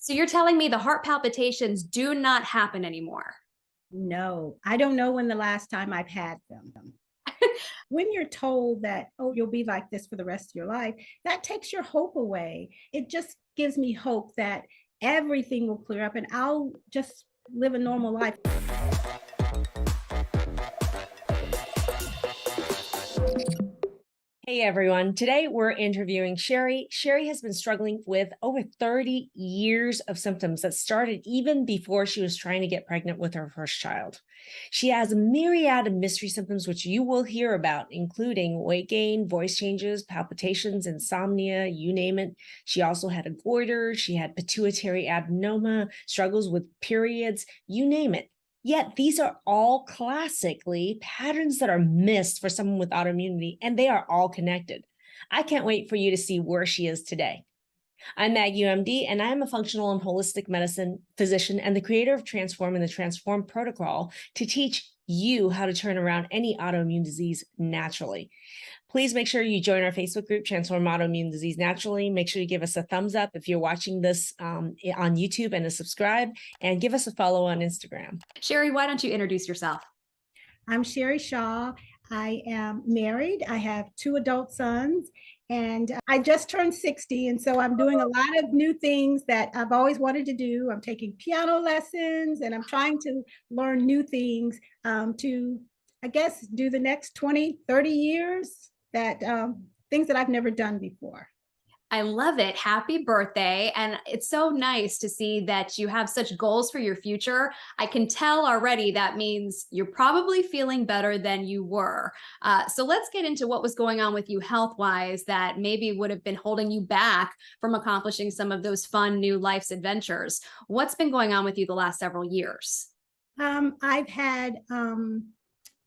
So you're telling me the heart palpitations do not happen anymore? No, I don't know when the last time I've had them. When you're told that, oh, you'll be like this for the rest of your life, that takes your hope away. It just gives me hope that everything will clear up and I'll just live a normal life. Hey everyone, today we're interviewing Sheri. Sheri has been struggling with over 30 years of symptoms that started even before she was trying to get pregnant with her first child. She has a myriad of mystery symptoms, which you will hear about, including weight gain, voice changes, palpitations, insomnia, you name it. She also had a goiter, she had pituitary adenoma, struggles with periods, you name it. Yet these are all classically patterns that are missed for someone with autoimmunity, and they are all connected. I can't wait for you to see where she is today. I'm Maggie UMD, and I am a functional and holistic medicine physician and the creator of Transform and the Transform Protocol to teach you how to turn around any autoimmune disease naturally. Please make sure you join our Facebook group, Transform Autoimmune Disease Naturally. Make sure you give us a thumbs up if you're watching this on YouTube and a subscribe, and give us a follow on Instagram. Sheri, why don't you introduce yourself? I'm Sheri Shaw. I am married. I have 2 adult sons, and I just turned 60. And so I'm doing a lot of new things that I've always wanted to do. I'm taking piano lessons and I'm trying to learn new things to, I guess, do the next 20, 30 years that things that I've never done before. I love it. Happy birthday. And it's so nice to see that you have such goals for your future. I can tell already that means you're probably feeling better than you were. So let's get into what was going on with you health-wise that maybe would have been holding you back from accomplishing some of those fun new life's adventures. What's been going on with you the last several years? I've had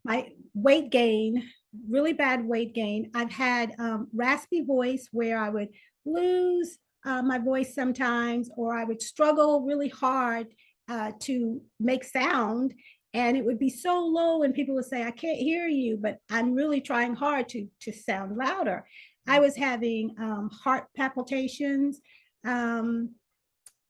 my weight gain, really bad weight gain. I've had raspy voice where I would lose my voice sometimes, or I would struggle really hard to make sound. And it would be so low, and people would say, I can't hear you, but I'm really trying hard to sound louder. I was having heart palpitations,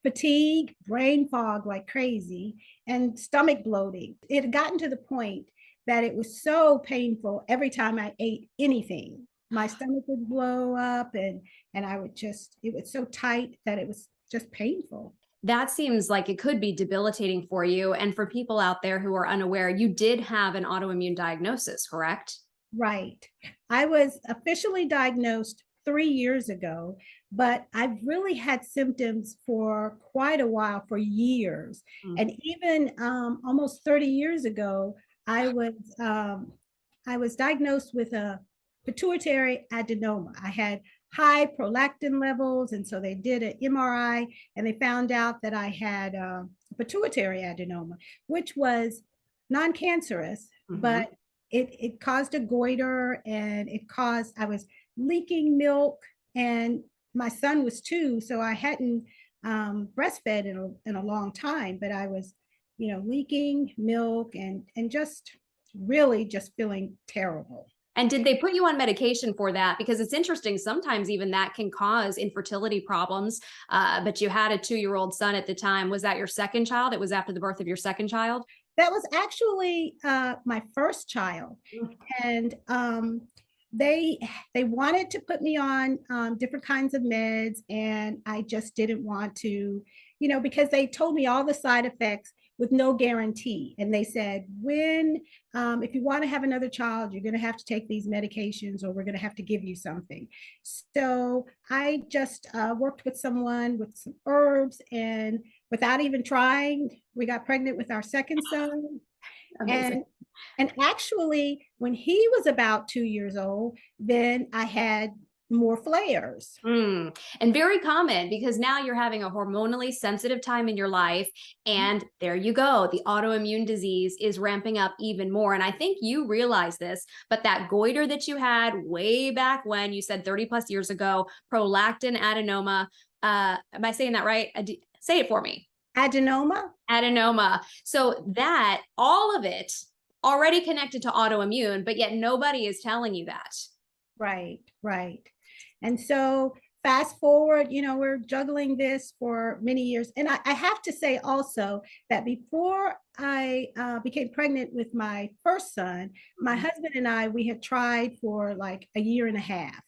fatigue, brain fog like crazy, and stomach bloating. It had gotten to the point that it was so painful every time I ate anything. My stomach would blow up and I would just, it was so tight that it was just painful. That seems like it could be debilitating for you. And for people out there who are unaware, you did have an autoimmune diagnosis, correct? Right. I was officially diagnosed 3 years ago, but I've really had symptoms for quite a while, for years. And even almost 30 years ago, I was diagnosed with a pituitary adenoma. I had high prolactin levels, and so they did an MRI and they found out that I had pituitary adenoma, which was non-cancerous, but it caused a goiter, and I was leaking milk, and my son was 2, so I hadn't breastfed in a long time, but I was, leaking milk and just really just feeling terrible. And did they put you on medication for that? Because it's interesting, sometimes even that can cause infertility problems. But you had a 2-year-old son at the time. Was that your second child? It was after the birth of your second child? That was actually my first child. And they wanted to put me on different kinds of meds, and I just didn't want to, because they told me all the side effects with no guarantee. And they said, if you want to have another child, you're going to have to take these medications, or we're going to have to give you something. So I just worked with someone with some herbs, and without even trying, we got pregnant with our second son. Amazing. And actually, when he was about 2 years old, then I had more flares. And very common, because now you're having a hormonally sensitive time in your life. And there you go. The autoimmune disease is ramping up even more. And I think you realize this, but that goiter that you had way back when, you said 30 plus years ago, prolactin adenoma. Am I saying that right? Say it for me. Adenoma. Adenoma. So that, all of it already connected to autoimmune, but yet nobody is telling you that. Right, right. And so fast forward, we're juggling this for many years. And I have to say also that before I became pregnant with my first son, my husband and I, we had tried for like a year and a half.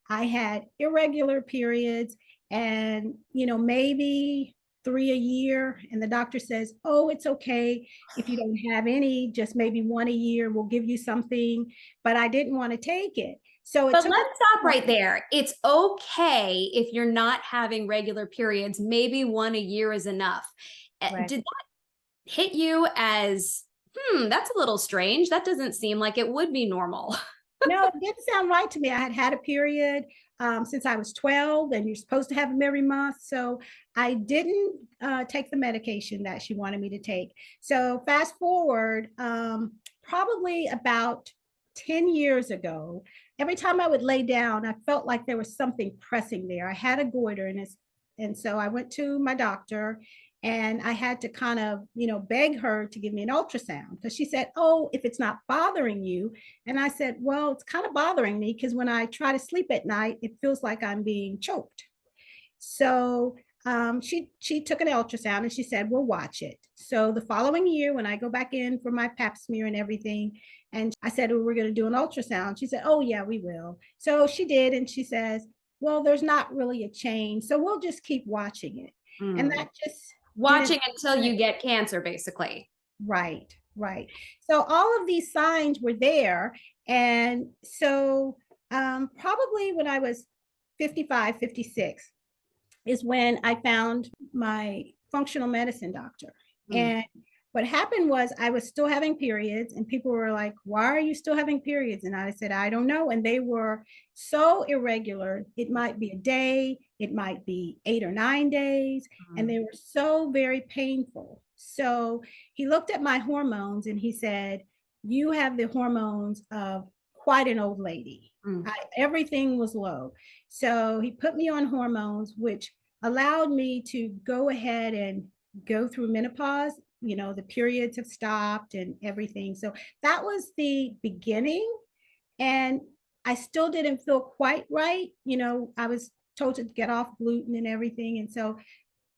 I had irregular periods and, maybe 3 a year. And the doctor says, oh, it's okay if you don't have any, just maybe 1 a year, we'll give you something. But I didn't want to take it. So it But took. let's stop right there. It's okay if you're not having regular periods. Maybe 1 a year is enough. Right. Did that hit you as, that's a little strange? That doesn't seem like it would be normal. No, it didn't sound right to me. I had had a period since I was 12, and you're supposed to have them every month. So I didn't take the medication that she wanted me to take. So fast forward, probably about 10 years ago, every time I would lay down, I felt like there was something pressing there. I had a goiter, and so I went to my doctor, and I had to kind of, beg her to give me an ultrasound, because she said, oh, if it's not bothering you. And I said, well, it's kind of bothering me because when I try to sleep at night, it feels like I'm being choked. So she took an ultrasound and she said, we'll watch it. So the following year, when I go back in for my pap smear and everything, and I said, oh, we're going to do an ultrasound. She said, oh, yeah, we will. So she did. And she says, well, there's not really a change. So we'll just keep watching it. And that just watching until you get cancer, basically. Right. So all of these signs were there. And so probably when I was 55, 56 is when I found my functional medicine doctor. And what happened was I was still having periods, and people were like, why are you still having periods? And I said, I don't know. And they were so irregular. It might be a day, it might be 8 or 9 days. And they were so very painful. So he looked at my hormones and he said, you have the hormones of quite an old lady. Everything was low. So he put me on hormones, which allowed me to go ahead and go through menopause. The periods have stopped and everything. So that was the beginning. And I still didn't feel quite right. I was told to get off gluten and everything. And so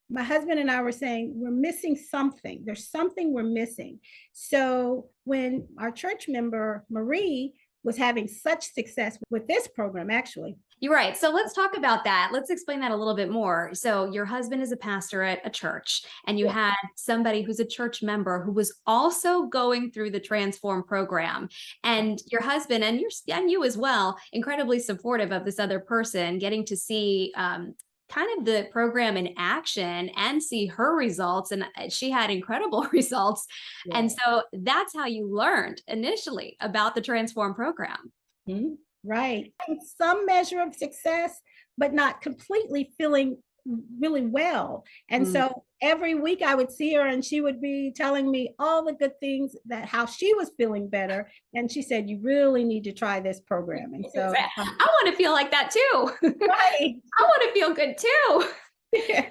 my husband and I were saying, we're missing something. There's something we're missing. So when our church member, Marie, was having such success with this program, actually. You're right. So let's talk about that. Let's explain that a little bit more. So your husband is a pastor at a church, and you had somebody who's a church member who was also going through the Transform program. And your husband and you as well, incredibly supportive of this other person, getting to see kind of the program in action and see her results. And she had incredible results. Yeah. And so that's how you learned initially about the Transform program. Right. Some measure of success, but not completely feeling really well. And so every week I would see her and she would be telling me all the good things, that how she was feeling better. And she said, you really need to try this program. And so I want to feel like that too. Right. I want to feel good too. Yeah.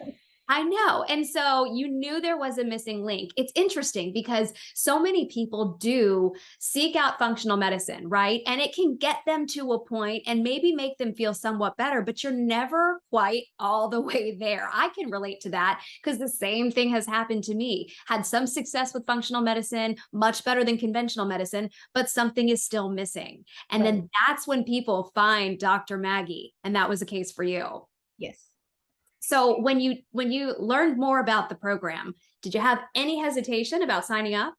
I know. And so you knew there was a missing link. It's interesting because so many people do seek out functional medicine, right? And it can get them to a point and maybe make them feel somewhat better, but you're never quite all the way there. I can relate to that because the same thing has happened to me. Had some success with functional medicine, much better than conventional medicine, but something is still missing. And then that's when people find Dr. Maggie. And that was the case for you. Yes. So when you learned more about the program, did you have any hesitation about signing up?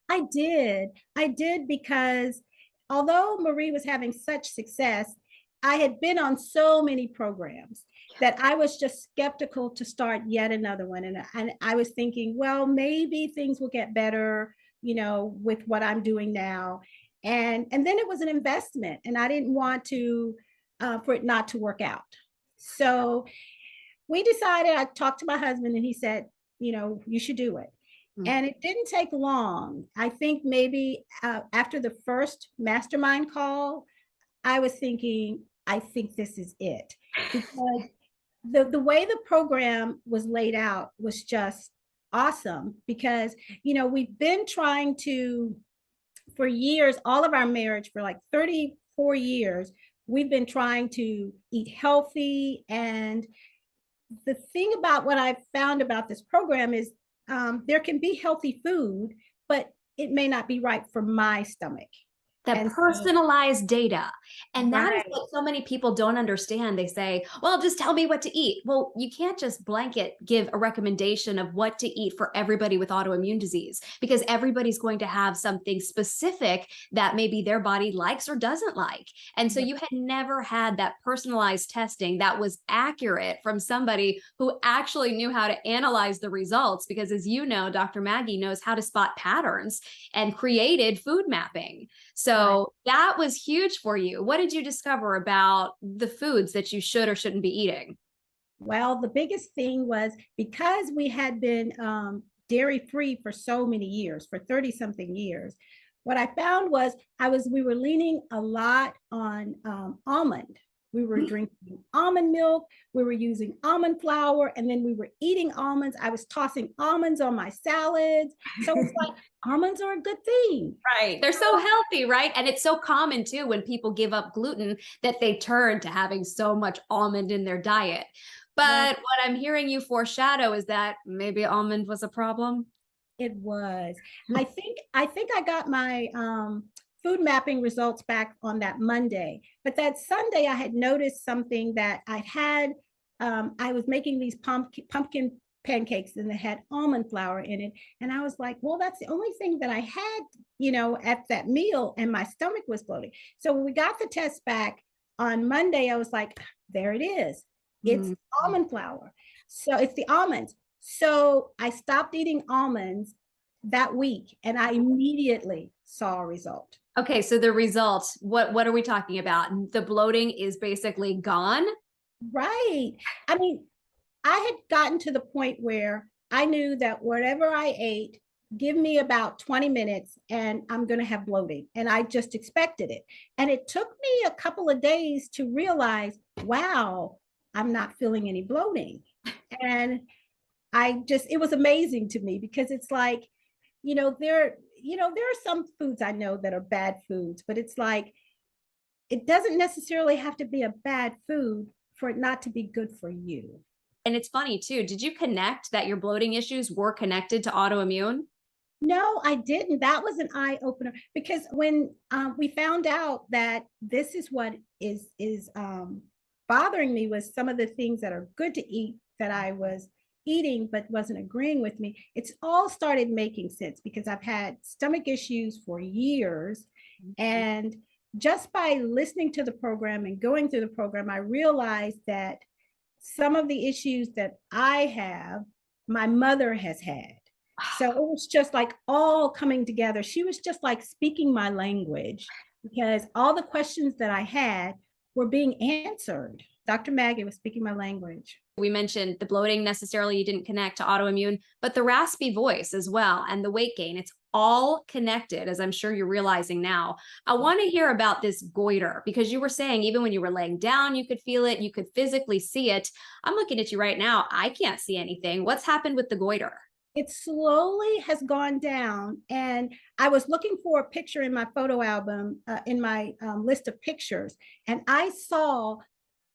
I did because although Marie was having such success, I had been on so many programs that I was just skeptical to start yet another one. And I was thinking, well, maybe things will get better, with what I'm doing now. And then it was an investment, and I didn't want to for it not to work out. So we decided, I talked to my husband and he said, you should do it. And it didn't take long. I think maybe after the first mastermind call, I was thinking, I think this is it. Because the way the program was laid out was just awesome. Because, we've been trying to, for years, all of our marriage, for like 34 years, we've been trying to eat healthy. And the thing about what I've found about this program is there can be healthy food, but it may not be right for my stomach. That And personalized data. And that is right. what so many people don't understand. They say, well, just tell me what to eat. Well, you can't just blanket give a recommendation of what to eat for everybody with autoimmune disease, because everybody's going to have something specific that maybe their body likes or doesn't like. And so you had never had that personalized testing that was accurate from somebody who actually knew how to analyze the results, because as you know, Dr. Maggie knows how to spot patterns and created food mapping. So that was huge for you. What did you discover about the foods that you should or shouldn't be eating? Well, the biggest thing was because we had been dairy free for so many years, for 30 something years, what I found was we were leaning a lot on almond. We were drinking almond milk, we were using almond flour, and then we were eating almonds. I was tossing almonds on my salads. So it's like almonds are a good thing. Right. They're so healthy, right? And it's so common too when people give up gluten that they turn to having so much almond in their diet. But what I'm hearing you foreshadow is that maybe almond was a problem. It was. I think I got my food mapping results back on that Monday, but that Sunday I had noticed something that I had. I was making these pumpkin pancakes and they had almond flour in it, and I was like, well, that's the only thing that I had, at that meal, and my stomach was bloating. So when we got the test back on Monday, I was like, there it is. It's almond flour. So it's the almonds. So I stopped eating almonds that week and I immediately saw a result. Okay, so the results, what are we talking about? The bloating is basically gone? Right. I mean, I had gotten to the point where I knew that whatever I ate, give me about 20 minutes and I'm going to have bloating. And I just expected it. And it took me a couple of days to realize, wow, I'm not feeling any bloating. And it was amazing to me because it's like, there are some foods I know that are bad foods, but it's like, it doesn't necessarily have to be a bad food for it not to be good for you. And it's funny too. Did you connect that your bloating issues were connected to autoimmune? No, I didn't. That was an eye opener because when we found out that this is what is bothering me, was some of the things that are good to eat that I was eating but wasn't agreeing with me. It's all started making sense because I've had stomach issues for years, and just by listening to the program and going through the program, I realized that some of the issues that I have, my mother has had. So it was just like all coming together. She was just like speaking my language because all the questions that I had were being answered. Dr. Maggie was speaking my language. We mentioned the bloating necessarily you didn't connect to autoimmune, but the raspy voice as well and the weight gain, it's all connected, as I'm sure you're realizing now. I want to hear about this goiter because you were saying even when you were laying down, you could feel it, you could physically see it. I'm looking at you right now. I can't see anything. What's happened with the goiter? It slowly has gone down. And I was looking for a picture in my photo album, in my list of pictures, and I saw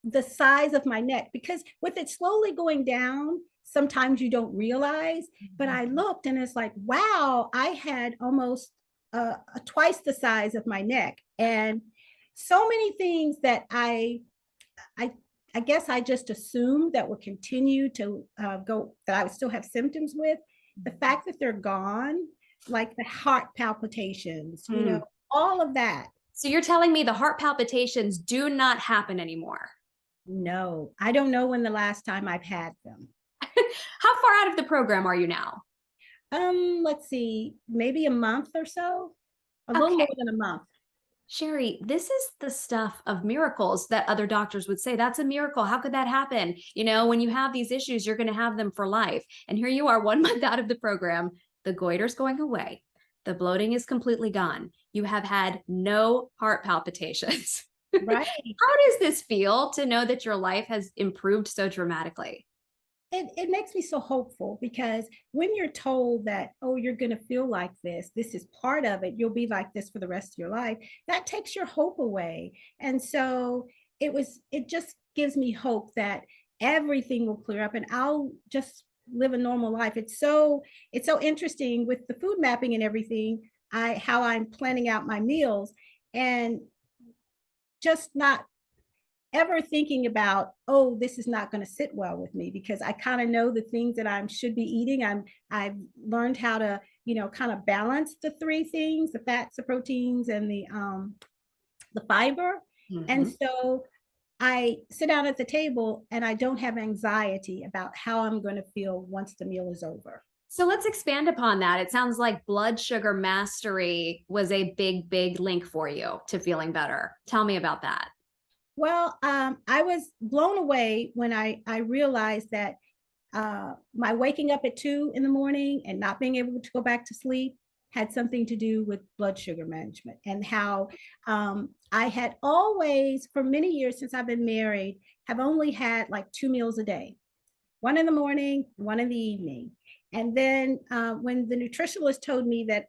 the size of my neck because with it slowly going down, sometimes you don't realize, but I looked and it's like, wow, I had almost twice the size of my neck. And so many things that I guess I just assumed that would continue to go, that I would still have symptoms with. The fact that they're gone, like the heart palpitations, all of that. So you're telling me the heart palpitations do not happen anymore? No, I don't know when the last time I've had them. How far out of the program are you now? Let's see, maybe a month or so, a little more than a month. Sheri, this is the stuff of miracles that other doctors would say. That's a miracle. How could that happen? When you have these issues, you're going to have them for life. And here you are 1 month out of the program. The goiter's going away. The bloating is completely gone. You have had no heart palpitations. Right. How does this feel to know that your life has improved so dramatically? it makes me so hopeful, because when you're told that, oh, you're going to feel like this is part of it, you'll be like this for the rest of your life, that takes your hope away. And so it just gives me hope that everything will clear up and I'll just live a normal life. It's so interesting with the food mapping and everything, how I'm planning out my meals, and just not ever thinking about, oh, this is not going to sit well with me, because I kind of know the things that I should be eating. I've learned how to, kind of balance the three things: the fats, the proteins, and the fiber. And so I sit down at the table and I don't have anxiety about how I'm going to feel once the meal is over. So let's expand upon that. It sounds like blood sugar mastery was a big, big link for you to feeling better. Tell me about that. Well, I was blown away when I realized that my waking up at 2 in the morning and not being able to go back to sleep had something to do with blood sugar management, and how I had always, for many years since I've been married, have only had like 2 meals a day, one in the morning, one in the evening. And then when the nutritionist told me that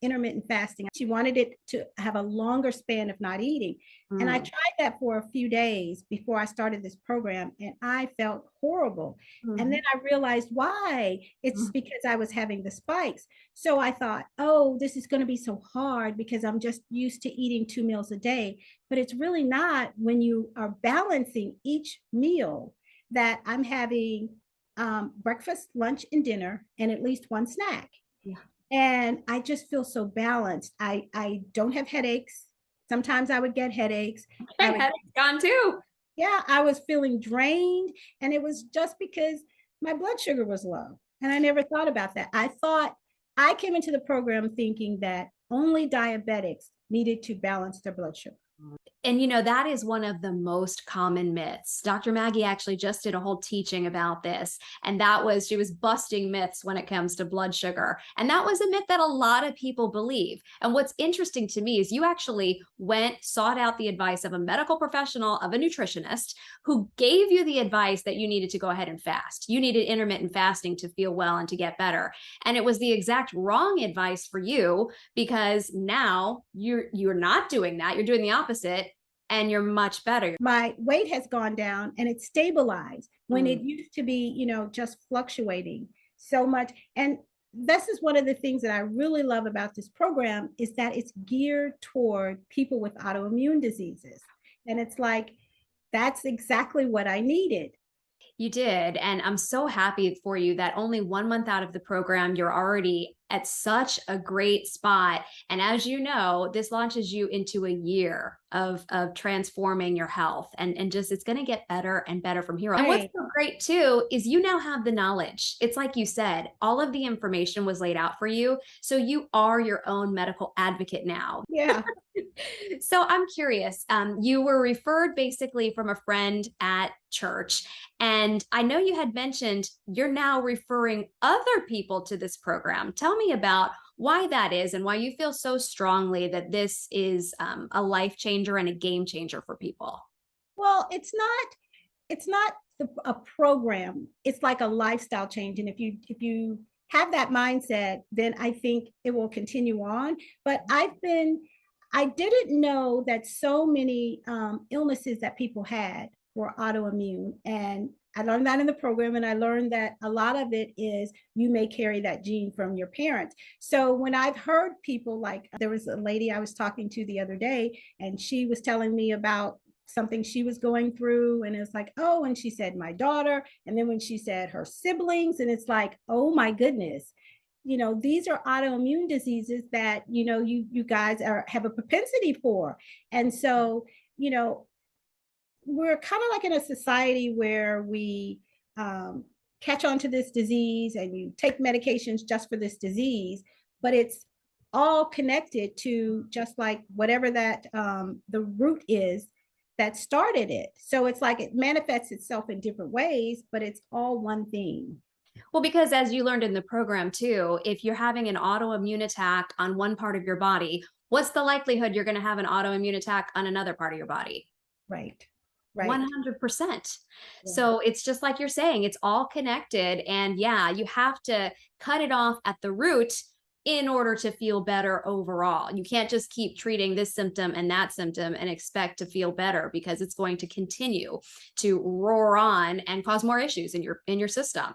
intermittent fasting, she wanted it to have a longer span of not eating. And I tried that for a few days before I started this program, and I felt horrible. And then I realized why. It's because I was having the spikes. So I thought, oh, this is going to be so hard because I'm just used to eating 2 meals a day. But it's really not, when you are balancing each meal, that I'm having breakfast, lunch, and dinner, and at least one snack. Yeah. And I just feel so balanced. I don't have headaches. Sometimes I would get headaches. My headache's gone too. Yeah, I was feeling drained, and it was just because my blood sugar was low. And I never thought about that. I came into the program thinking that only diabetics needed to balance their blood sugar. And that is one of the most common myths. Dr. Maggie actually just did a whole teaching about this. And she was busting myths when it comes to blood sugar. And that was a myth that a lot of people believe. And what's interesting to me is you actually sought out the advice of a medical professional, of a nutritionist, who gave you the advice that you needed to go ahead and fast. You needed intermittent fasting to feel well and to get better. And it was the exact wrong advice for you, because now you're not doing that. You're doing the opposite. And you're much better. My weight has gone down and it's stabilized when it used to be, just fluctuating so much. And this is one of the things that I really love about this program, is that it's geared toward people with autoimmune diseases. And it's like, that's exactly what I needed. You did. And I'm so happy for you that only 1 month out of the program, you're already at such a great spot. And as you know, this launches you into a year of transforming your health, and just, it's going to get better and better from here on. And what's so great too is you now have the knowledge. It's like you said, all of the information was laid out for you. So you are your own medical advocate now. Yeah. So I'm curious, you were referred basically from a friend at church. And I know you had mentioned you're now referring other people to this program. Tell me about why that is, and why you feel so strongly that this is a life changer and a game changer for people. Well, it's not a program. It's like a lifestyle change. And if you have that mindset, then I think it will continue on. But I didn't know that so many illnesses that people had were autoimmune. And I learned that in the program, and I learned that a lot of it is you may carry that gene from your parents. So when I've heard people, like there was a lady I was talking to the other day, and she was telling me about something she was going through, and it's like, oh, and she said my daughter, and then when she said her siblings, and it's like, oh my goodness, these are autoimmune diseases that you guys have a propensity for. And so we're kind of like in a society where we catch on to this disease, and you take medications just for this disease, but it's all connected to just like whatever that the root is that started it. So it's like it manifests itself in different ways, but it's all one thing. Well, because as you learned in the program too, if you're having an autoimmune attack on one part of your body, what's the likelihood you're going to have an autoimmune attack on another part of your body? Right. Right. 100%. Yeah. So it's just like you're saying, it's all connected. And yeah, you have to cut it off at the root in order to feel better overall. You can't just keep treating this symptom and that symptom and expect to feel better, because it's going to continue to roar on and cause more issues in your system.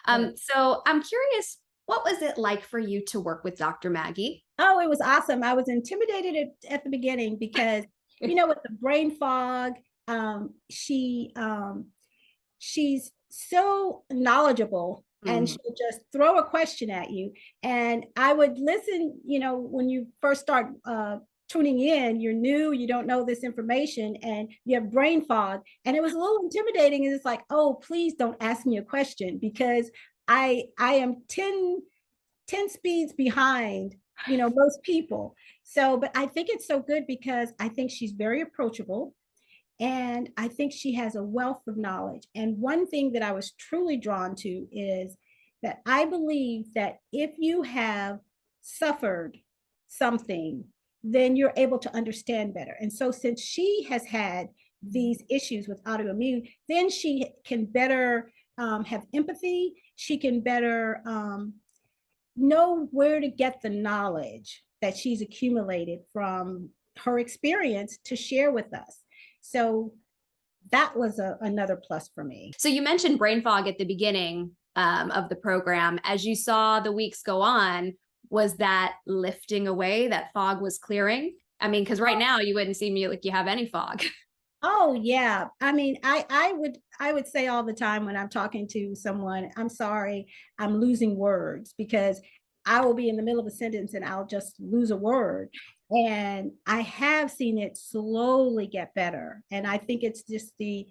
Right. So I'm curious, what was it like for you to work with Dr. Maggie? Oh, it was awesome. I was intimidated at the beginning because, with the brain fog, she's so knowledgeable, and Mhm. she'll just throw a question at you. And I would listen, when you first start tuning in, you're new, you don't know this information, and you have brain fog. And it was a little intimidating. And it's like, oh, please don't ask me a question, because I am 10 speeds behind, most people. So, but I think it's so good because I think she's very approachable. And I think she has a wealth of knowledge. And one thing that I was truly drawn to is that I believe that if you have suffered something, then you're able to understand better. And so since she has had these issues with autoimmune, then she can better have empathy. She can better know where to get the knowledge that she's accumulated from her experience to share with us. So that was another plus for me. So you mentioned brain fog at the beginning of the program. As you saw the weeks go on, was that lifting away? That fog was clearing? I mean, because right now you wouldn't see me like you have any fog. Oh yeah. I mean, I would say all the time when I'm talking to someone, I'm sorry, I'm losing words, because I will be in the middle of a sentence and I'll just lose a word. And I have seen it slowly get better. And I think it's just the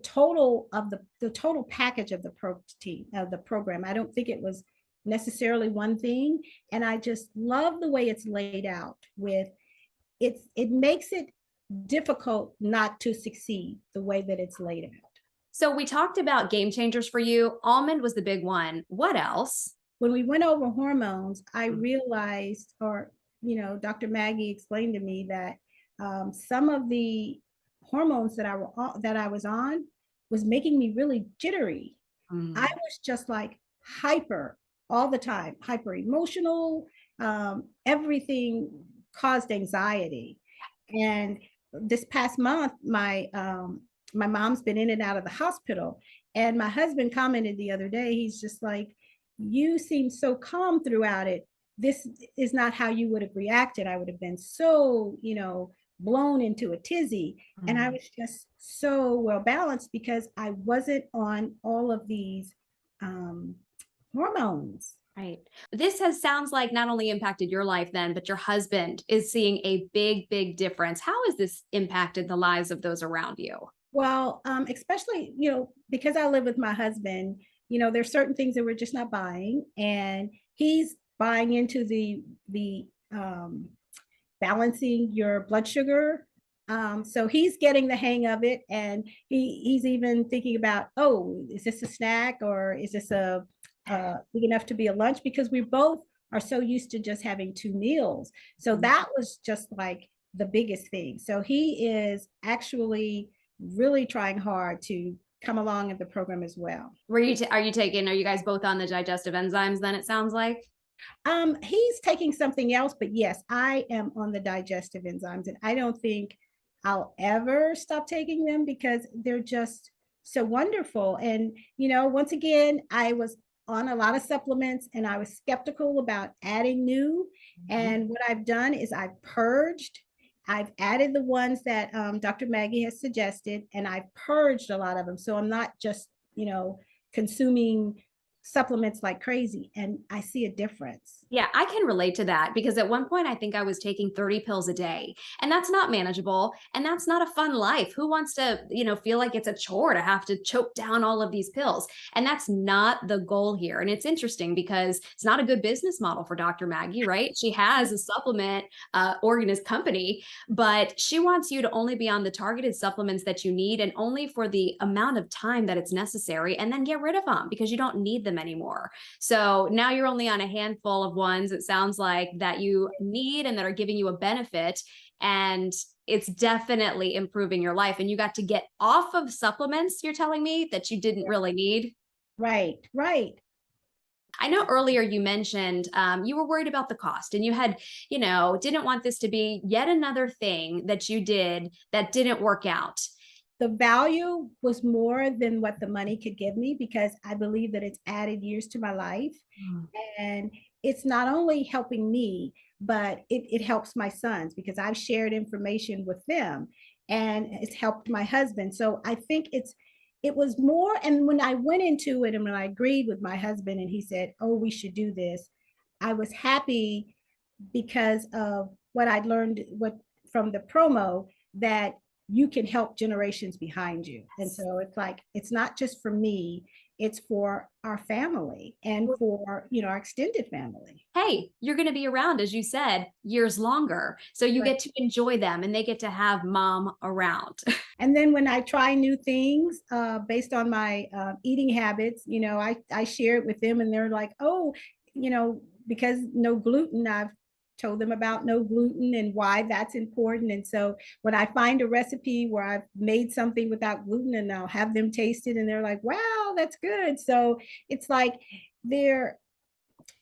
total package of the program. I don't think it was necessarily one thing. And I just love the way it's laid out. It makes it difficult not to succeed the way that it's laid out. So we talked about game changers for you. Almond was the big one. What else? When we went over hormones, I realized, or Dr. Maggie explained to me that some of the hormones that I was on was making me really jittery. I was just like hyper all the time, hyper emotional. Everything caused anxiety. And this past month, my mom's been in and out of the hospital, and my husband commented the other day, he's just like, you seem so calm throughout it. This is not how you would have reacted. I would have been so, blown into a tizzy. And I was just so well balanced because I wasn't on all of these hormones. Right. This sounds like not only impacted your life then, but your husband is seeing a big, big difference. How has this impacted the lives of those around you? Well, especially, because I live with my husband, there's certain things that we're just not buying, and he's buying into the balancing your blood sugar. So he's getting the hang of it, and he's even thinking about, oh, is this a snack, or is this big enough to be a lunch? Because we both are so used to just having 2 meals. So that was just like the biggest thing. So he is actually really trying hard to come along in the program as well. Are you guys both on the digestive enzymes then, it sounds like? He's taking something else, but yes, I am on the digestive enzymes, and I don't think I'll ever stop taking them because they're just so wonderful. And, once again, I was on a lot of supplements and I was skeptical about adding new. And what I've done is I've purged. I've added the ones that Dr. Maggie has suggested, and I've purged a lot of them. So I'm not just, consuming supplements like crazy, and I see a difference. Yeah, I can relate to that because at one point I think I was taking 30 pills a day, and that's not manageable, and that's not a fun life. Who wants to, feel like it's a chore to have to choke down all of these pills? And that's not the goal here. And it's interesting because it's not a good business model for Dr. Maggie, right? She has a supplement organist company, but she wants you to only be on the targeted supplements that you need and only for the amount of time that it's necessary, and then get rid of them because you don't need them anymore. So now you're only on a handful of ones, it sounds like, that you need and that are giving you a benefit. And it's definitely improving your life. And you got to get off of supplements, you're telling me, that you didn't really need. Right, right. I know earlier you mentioned you were worried about the cost, and you had, didn't want this to be yet another thing that you did that didn't work out. The value was more than what the money could give me, because I believe that it's added years to my life. And it's not only helping me, but it helps my sons, because I've shared information with them, and it's helped my husband. So I think it was more. And when I went into it and when I agreed with my husband and he said, oh, we should do this, I was happy because of what I'd learned from the promo, that you can help generations behind you. And so it's like, it's not just for me, it's for our family and for, our extended family. Hey, you're going to be around, as you said, years longer. So you get to enjoy them, and they get to have mom around. And then when I try new things based on my eating habits, I share it with them, and they're like, oh, because no gluten, I've told them about no gluten and why that's important. And so when I find a recipe where I've made something without gluten, and I'll have them taste it, and they're like, wow, that's good. So it's like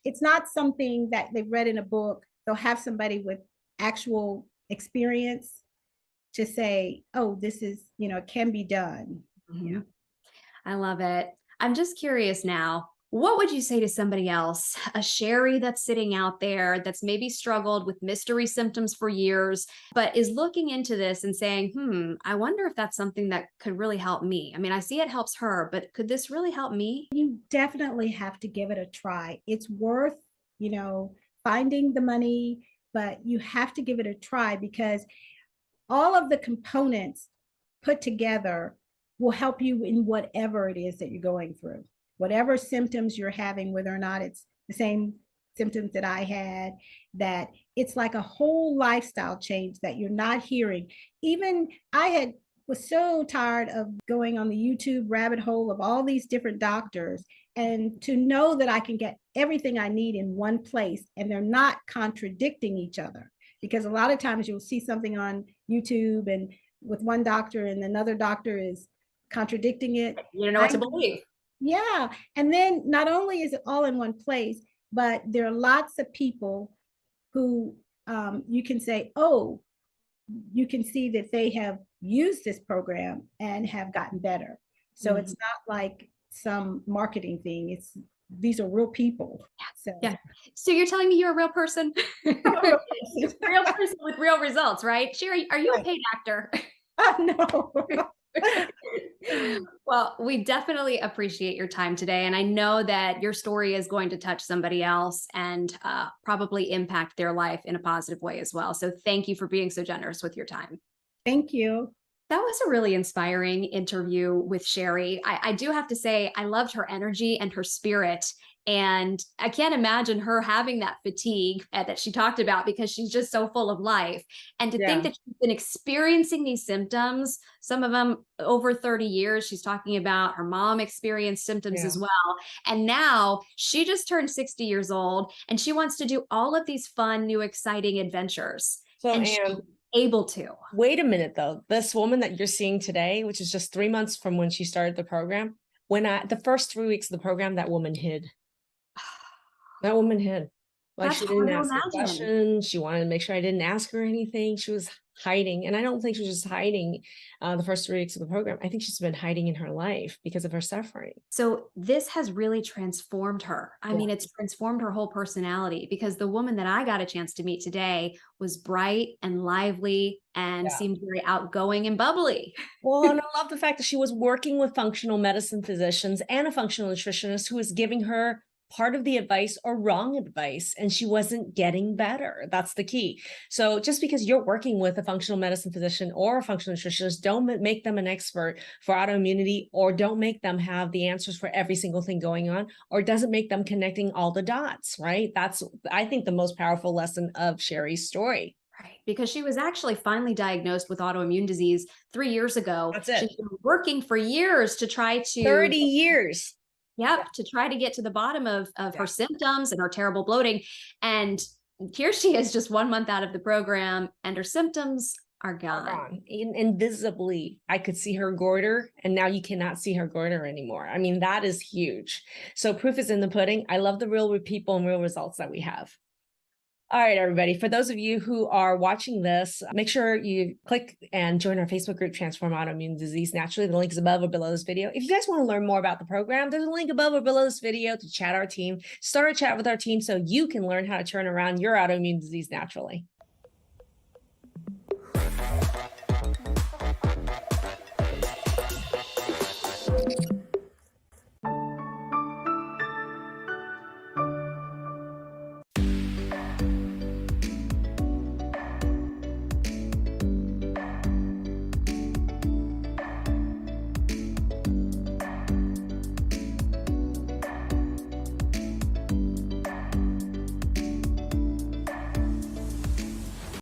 it's not something that they've read in a book. They'll have somebody with actual experience to say, oh, this is, it can be done. Yeah. I love it. I'm just curious now, what would you say to somebody else, a Sheri that's sitting out there that's maybe struggled with mystery symptoms for years, but is looking into this and saying, I wonder if that's something that could really help me? I mean, I see it helps her, but could this really help me? You definitely have to give it a try. It's worth, finding the money, but you have to give it a try, because all of the components put together will help you in whatever it is that you're going through. Whatever symptoms you're having, whether or not it's the same symptoms that I had, that it's like a whole lifestyle change that you're not hearing. Even I was so tired of going on the YouTube rabbit hole of all these different doctors, and to know that I can get everything I need in one place, and they're not contradicting each other. Because a lot of times you'll see something on YouTube and with one doctor, and another doctor is contradicting it. You don't know what to believe. Yeah. And then not only is it all in one place, but there are lots of people who you can say, oh, you can see that they have used this program and have gotten better. So it's not like some marketing thing. These are real people. So you're telling me you're a real person? Real person with real results, right? Sheri, are you a paid actor? No. Well, we definitely appreciate your time today. And I know that your story is going to touch somebody else and probably impact their life in a positive way as well. So thank you for being so generous with your time. Thank you. That was a really inspiring interview with Sheri. I do have to say, I loved her energy and her spirit. And I can't imagine her having that fatigue that she talked about, because she's just so full of life. And to think that she's been experiencing these symptoms, some of them over 30 years, she's talking about her mom experienced symptoms as well. And now she just turned 60 years old, and she wants to do all of these fun, new, exciting adventures. So, and she's able to. Wait a minute, though. This woman that you're seeing today, which is just 3 months from when she started the program, the first 3 weeks of the program, that woman hid. That woman hid. Like, she didn't ask a question. She wanted to make sure I didn't ask her anything. She was hiding. And I don't think she was just hiding the first 3 weeks of the program. I think she's been hiding in her life because of her suffering. So this has really transformed her. I mean, it's transformed her whole personality, because the woman that I got a chance to meet today was bright and lively and seemed very outgoing and bubbly. Well, and I love the fact that she was working with functional medicine physicians and a functional nutritionist who was giving her part of the advice or wrong advice, and she wasn't getting better. That's the key. So just because you're working with a functional medicine physician or a functional nutritionist, don't make them an expert for autoimmunity, or don't make them have the answers for every single thing going on, or doesn't make them connecting all the dots, right? That's, I think, the most powerful lesson of Sheri's story. Right, because she was actually finally diagnosed with autoimmune disease 3 years ago. That's it. She's been working for years to try to 30 years. Yep, to try to get to the bottom of her symptoms and her terrible bloating. And here she is, just 1 month out of the program, and her symptoms are gone. Invisibly, I could see her goiter, and now you cannot see her goiter anymore. I mean, that is huge. So proof is in the pudding. I love the real people and real results that we have. All right, everybody. For those of you who are watching this, make sure you click and join our Facebook group, Transform Autoimmune Disease Naturally. The link is above or below this video. If you guys want to learn more about the program, there's a link above or below this video to chat our team. Start a chat with our team so you can learn how to turn around your autoimmune disease naturally.